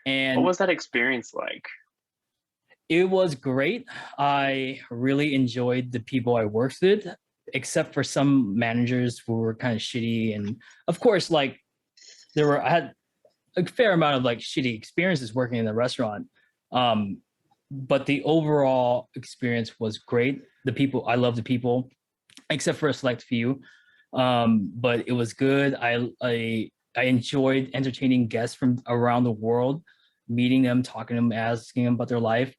What And was that experience like? it was great. I really enjoyed the people I worked with, except for some managers who were kind of shitty. And of course, like I had a fair amount of like shitty experiences working in the restaurant. Um, but the overall experience was great. I love the people, except for a select few. But it was good. I enjoyed entertaining guests from around the world, meeting them, talking to them, asking them about their life,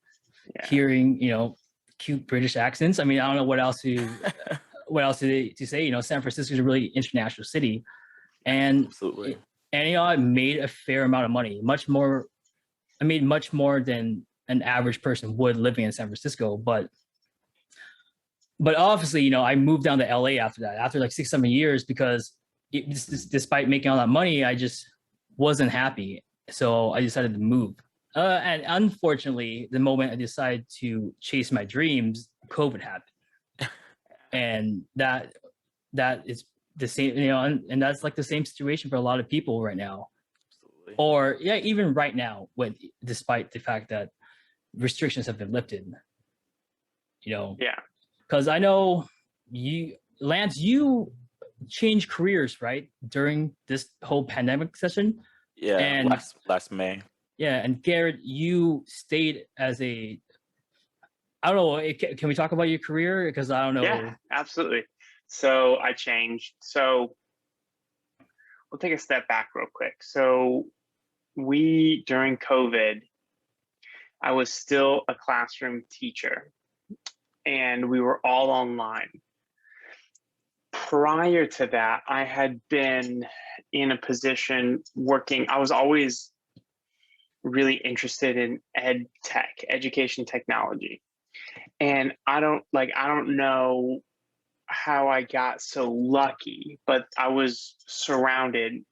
Yeah, hearing, cute British accents. I mean, I don't know what else to say. San Francisco is a really international city, and Absolutely. I made a fair amount of money, much more. I made much more than an average person would living in San Francisco. But obviously, I moved down to LA after that, after like 6, 7 years, because despite making all that money, I just wasn't happy. So I decided to move. And unfortunately, the moment I decided to chase my dreams, COVID happened, and that is the same, and that's like the same situation for a lot of people right now. Absolutely. Or yeah, even right now, despite the fact that restrictions have been lifted, yeah. because I know Lance, you changed careers, right, during this whole pandemic session. Yeah, And last May. yeah, and Garrett, you stayed as I don't know, can we talk about your career? Because I don't know. Yeah, absolutely. So I changed. So we'll take a step back real quick. So during COVID, I was still a classroom teacher and we were all online. Prior to that, I had been in a position working. I was always really interested in education technology. And I don't know how I got so lucky, but I was surrounded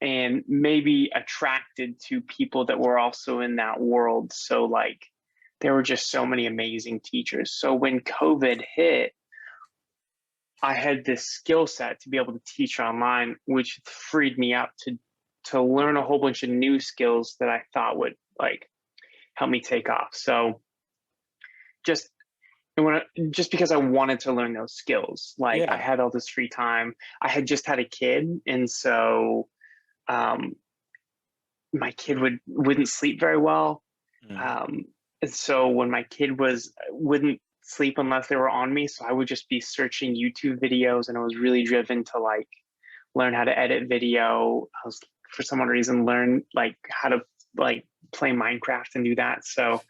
and maybe attracted to people that were also in that world. So like there were just so many amazing teachers. So when COVID hit, I had this skill set to be able to teach online, which freed me up to learn a whole bunch of new skills that I thought would like help me take off. So just because I wanted to learn those skills, like I had all this free time. I had just had a kid, and so my kid wouldn't sleep very well. And so when my kid wouldn't sleep unless they were on me, so I would just be searching YouTube videos, and I was really driven to like learn how to edit video. I was, for some reason, learn like how to like play Minecraft and do that. So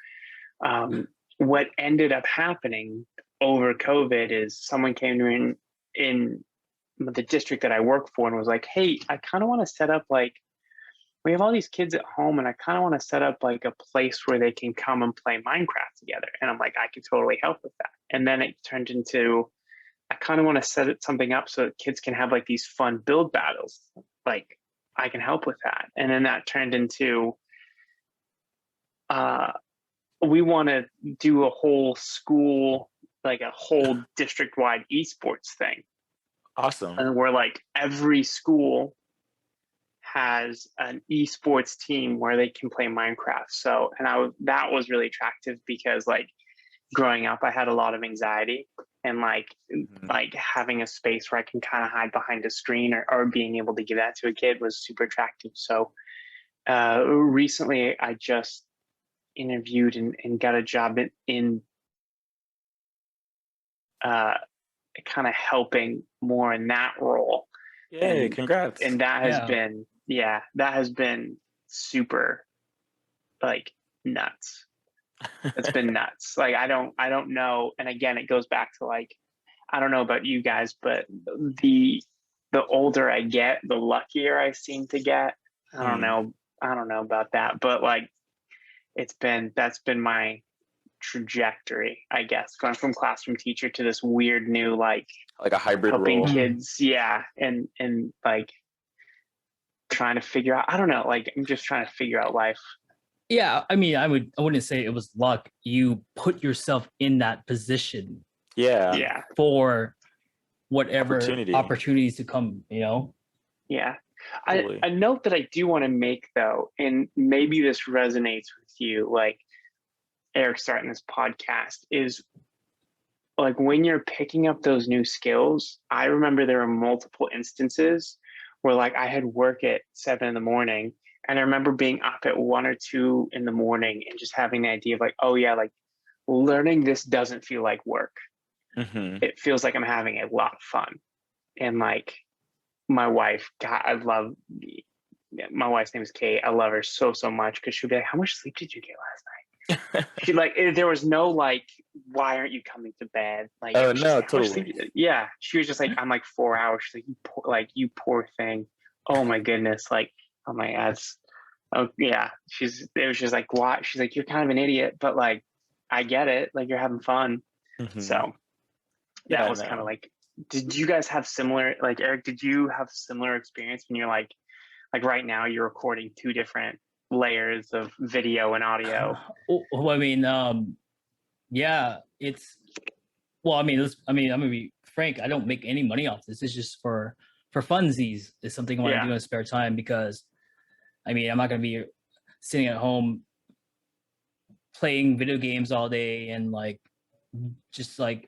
what ended up happening over COVID is someone came to me in the district that I work for and was like, hey, I kind of want to set up like, we have all these kids at home and I kind of want to set up like a place where they can come and play Minecraft together. And I'm like, I can totally help with that. And then it turned into, I kind of want to set something up so that kids can have like these fun build battles. Like I can help with that. And then that turned into, we want to do a whole school, like a whole district-wide esports thing. Awesome. And we're like, every school has an esports team where they can play Minecraft. So, and that was really attractive because like growing up, I had a lot of anxiety, and like having a space where I can kind of hide behind a screen or being able to give that to a kid was super attractive. So recently I just interviewed and got a job in kind of helping more in that role. Yay, congrats. And that has been super like nuts. It's been nuts. Like I don't know. And again, it goes back to like, I don't know about you guys, but the older I get, the luckier I seem to get. I don't know about that, but like that's been my trajectory, I guess, going from classroom teacher to this weird new like a hybrid helping role. kids, and like trying to figure out, I don't know, like I'm just trying to figure out life. Yeah, I mean, I wouldn't say it was luck. You put yourself in that position. Yeah. For whatever Opportunity. opportunities to come, Yeah. Totally. A note that I do want to make though, and maybe this resonates with you, like Eric starting this podcast, is like when you're picking up those new skills. I remember there were multiple instances where like I had work at 7 in the morning, and I remember being up at 1 or 2 in the morning and just having the idea of like, oh yeah, like learning this doesn't feel like work. Hmm. It feels like I'm having a lot of fun. And like my wife, God, I love my wife's name is Kate. I love her so much because she'll be like, "How much sleep did you get last night?" She like there was no like, "Why aren't you coming to bed?" Like Oh she's no, like, "How much sleep?" totally. Yeah, she was just like, "I'm like 4 hours." She's like, you poor thing. Oh my goodness. Like, oh my God. Oh yeah. It was just like, why? She's like, "You're kind of an idiot, but like, I get it. Like you're having fun." Hmm. So that Yeah, was kind of no. like, did you guys have similar, like Eric, did you have similar experience when you're like right now you're recording 2 different layers of video and audio? Well, I mean, yeah, it's well, I mean, I'm gonna be frank. I don't make any money off this. It's just for funsies. It's something I want to Yeah. do in spare time because, I mean, I'm not gonna be sitting at home playing video games all day and like just like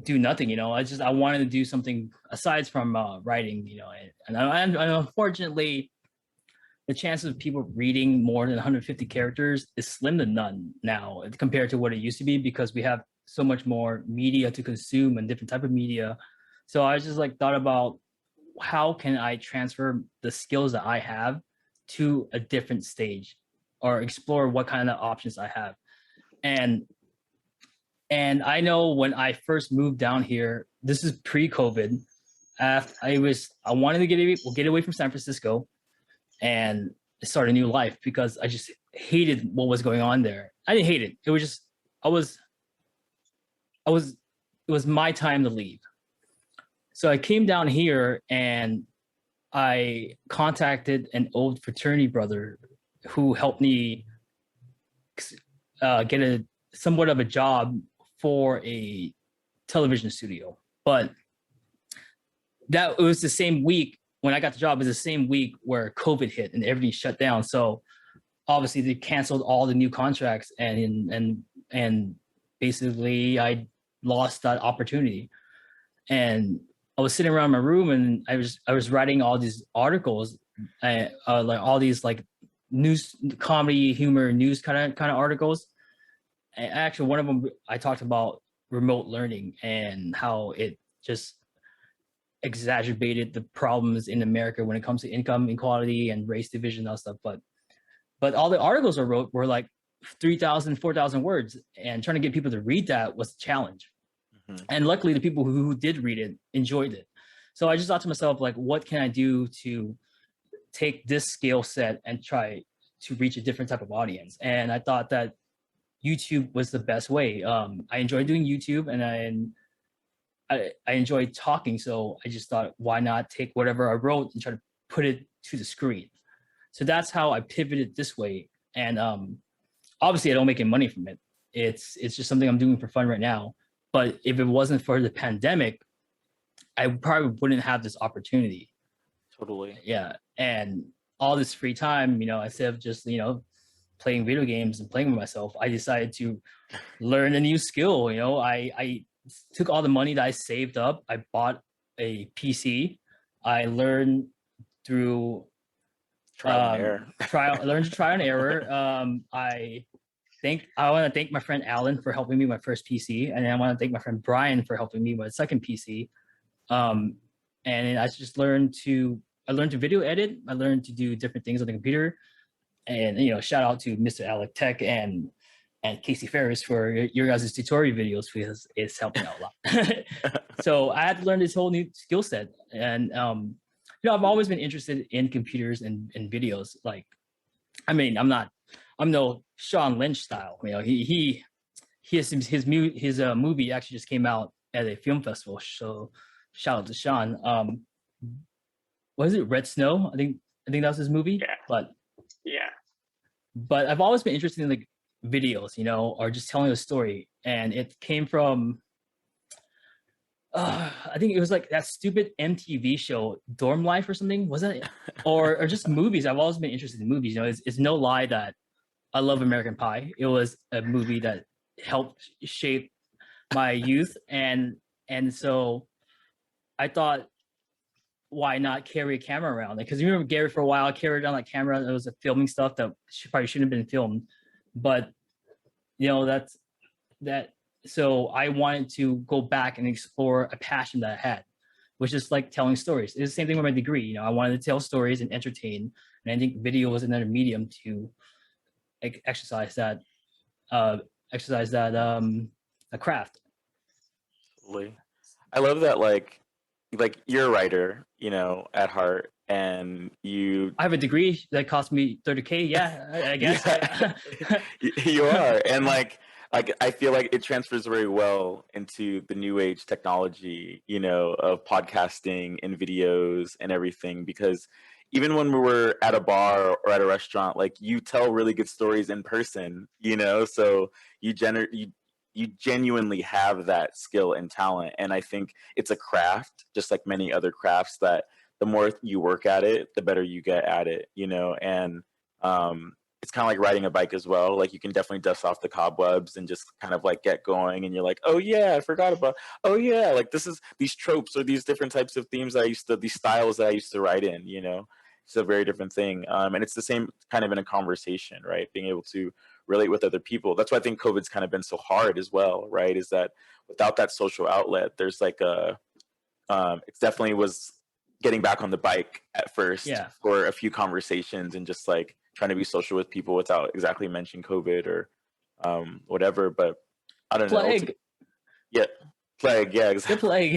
do nothing. I wanted to do something aside from writing. And unfortunately, the chances of people reading more than 150 characters is slim to none now compared to what it used to be because we have so much more media to consume and different type of media. So I just like thought about how can I transfer the skills that I have to a different stage or explore what kind of options I have. And I know when I first moved down here, this is pre-COVID. I wanted to get away from San Francisco and start a new life because I just hated what was going on there. I didn't hate it. It was just I was I was it was my time to leave. So I came down here and I contacted an old fraternity brother who helped me get a somewhat of a job for a television studio. But that it was the same week when I got the job. It was the same week where COVID hit and everything shut down. So obviously they canceled all the new contracts and basically I lost that opportunity. And I was sitting around my room and I was writing all these articles, like all these like news, comedy, humor, news kind of articles. And actually, one of them I talked about remote learning and how it just exacerbated the problems in America when it comes to income inequality and race division and stuff. But all the articles I wrote were like 3,000, 4,000 words, and trying to get people to read that was a challenge. Hmm. And luckily, the people who did read it enjoyed it. So I just thought to myself, like, what can I do to take this skill set and try to reach a different type of audience? And I thought that YouTube was the best way. I enjoy doing YouTube, and I enjoy talking. So I just thought, why not take whatever I wrote and try to put it to the screen? So that's how I pivoted this way. And obviously, I don't make any money from it. It's just something I'm doing for fun right now. But if it wasn't for the pandemic, I probably wouldn't have this opportunity. Totally. Yeah, and all this free time, instead of just playing video games and playing with myself, I decided to learn a new skill. I took all the money that I saved up. I bought a PC. I learned through Trial and error. learn to try and error. I want to thank my friend Alan for helping me with my first PC, and I want to thank my friend Brian for helping me with my second PC. And I just learned to video edit. I learned to do different things on the computer, and shout out to Mr. Alec Tech and Casey Ferris for your guys' tutorial videos because it's helped me out a lot. So I had to learn this whole new skill set, and I've always been interested in computers and videos. Like, I mean, I'm no Sean Lynch style. He has his movie actually just came out at a film festival. So shout out to Sean. What is it? Red Snow? I think that was his movie. Yeah. Yeah. But I've always been interested in like videos, or just telling a story. And it came from I think it was like that stupid MTV show, Dorm Life or something. Was that? Or just movies. I've always been interested in movies. You know, it's no lie that I love American Pie. It was a movie that helped shape my youth, and so I thought, why not carry a camera around? Because you remember Gary for a while, I carried on that camera. It was filming stuff that probably shouldn't have been filmed, but you know that. So I wanted to go back and explore a passion that I had, which is like telling stories. It's the same thing with my degree. You know, I wanted to tell stories and entertain, and I think video was another medium to exercise that exercise that a craft. Totally. I love that, like you're a writer, you know, at heart, and you I have a degree that cost me $30K. Yeah, I guess. yeah, you are, and like I feel like it transfers very well into the new age technology, you know, of podcasting and videos and everything. Because even when we were at a bar or at a restaurant, like you tell really good stories in person, you know, so you genuinely have that skill and talent. And I think it's a craft, just like many other crafts, that the more you work at it, the better you get at it, you know. And it's kind of like riding a bike as well. Like you can definitely dust off the cobwebs and just kind of like get going. And you're like, oh yeah, I forgot about, oh yeah, like this is these tropes or these different types of themes that these styles that I used to write in, you know. It's a very different thing. And it's the same kind of in a conversation, right? Being able to relate with other people. That's why I think COVID's kind of been so hard as well, right? Is that without that social outlet, there's like it definitely was getting back on the bike at first for a few conversations and just like trying to be social with people without exactly mentioning COVID or whatever. But I don't know. Plague. Yeah, plague. Yeah, The exactly. plague.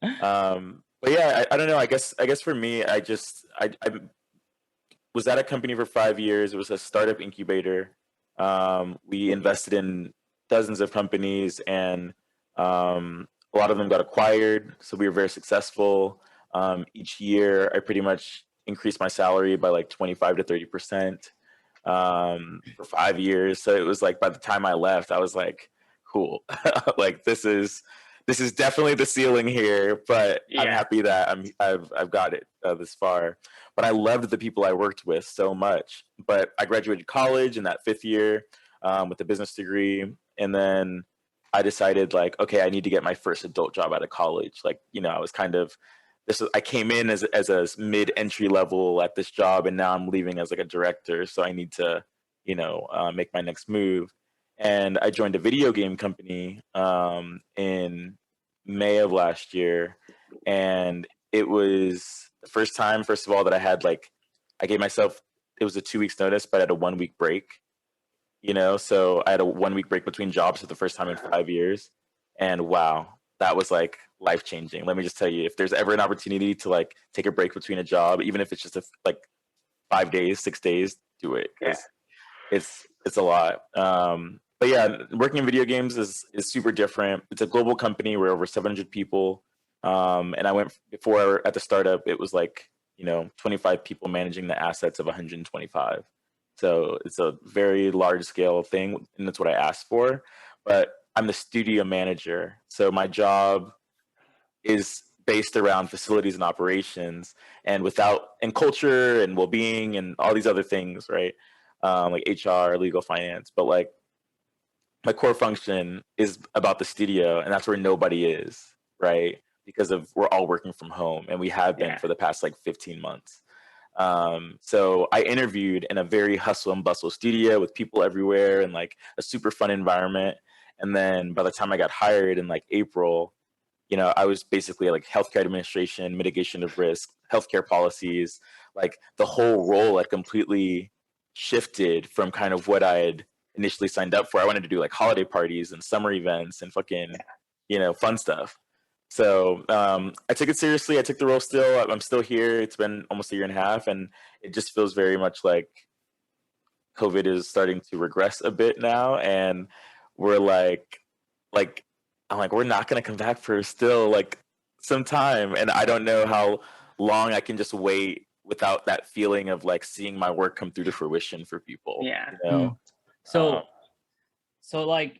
Yeah. But yeah, I don't know. I guess for me, I was at a company for 5 years. It was a startup incubator. We invested in dozens of companies, and a lot of them got acquired. So we were very successful. Each year, I pretty much increased my salary by like 25 to 30% for 5 years. So it was like by the time I left, I was like, cool, like this is definitely the ceiling here. But I'm happy that I've got it this far. But I loved the people I worked with so much. But I graduated college in that 5th year with a business degree, and then I decided like, okay, I need to get my first adult job out of college. Like, you know, I was kind of I came in as a mid entry level at this job, and now I'm leaving as like a director. So I need to, you know, make my next move. And I joined a video game company in May of last year, and it was the first time, first of all, that I had like I gave myself, it was a 2 weeks notice, but I had a 1 week break. You know, so I had a 1 week break between jobs for the first time in 5 years, and wow, that was like life changing. Let me just tell you, if there's ever an opportunity to like take a break between a job, even if it's just like 5 days, 6 days, do it. It's a lot. But yeah, working in video games is super different. It's a global company. We're over 700 people. And I went before at the startup, it was like, you know, 25 people managing the assets of 125. So it's a very large scale thing, and that's what I asked for. But I'm the studio manager. So my job is based around facilities and operations, and culture and well-being and all these other things, right? Like HR, legal, finance. But like my core function is about the studio, and that's where nobody is, right? Because we're all working from home, and we have been for the past like 15 months. So I interviewed in a very hustle and bustle studio with people everywhere and like a super fun environment. And then by the time I got hired in like April, you know, I was basically like healthcare administration, mitigation of risk, healthcare policies, like the whole role had completely shifted from kind of what I had initially signed up for. I wanted to do like holiday parties and summer events and fucking, you know, fun stuff. So I took it seriously. I took the role still. I'm still here. It's been almost a year and a half, and it just feels very much like COVID is starting to regress a bit now. And we're I'm like, we're not going to come back for still like some time. And I don't know how long I can just wait without that feeling of like seeing my work come through to fruition for people. Yeah. You know? So like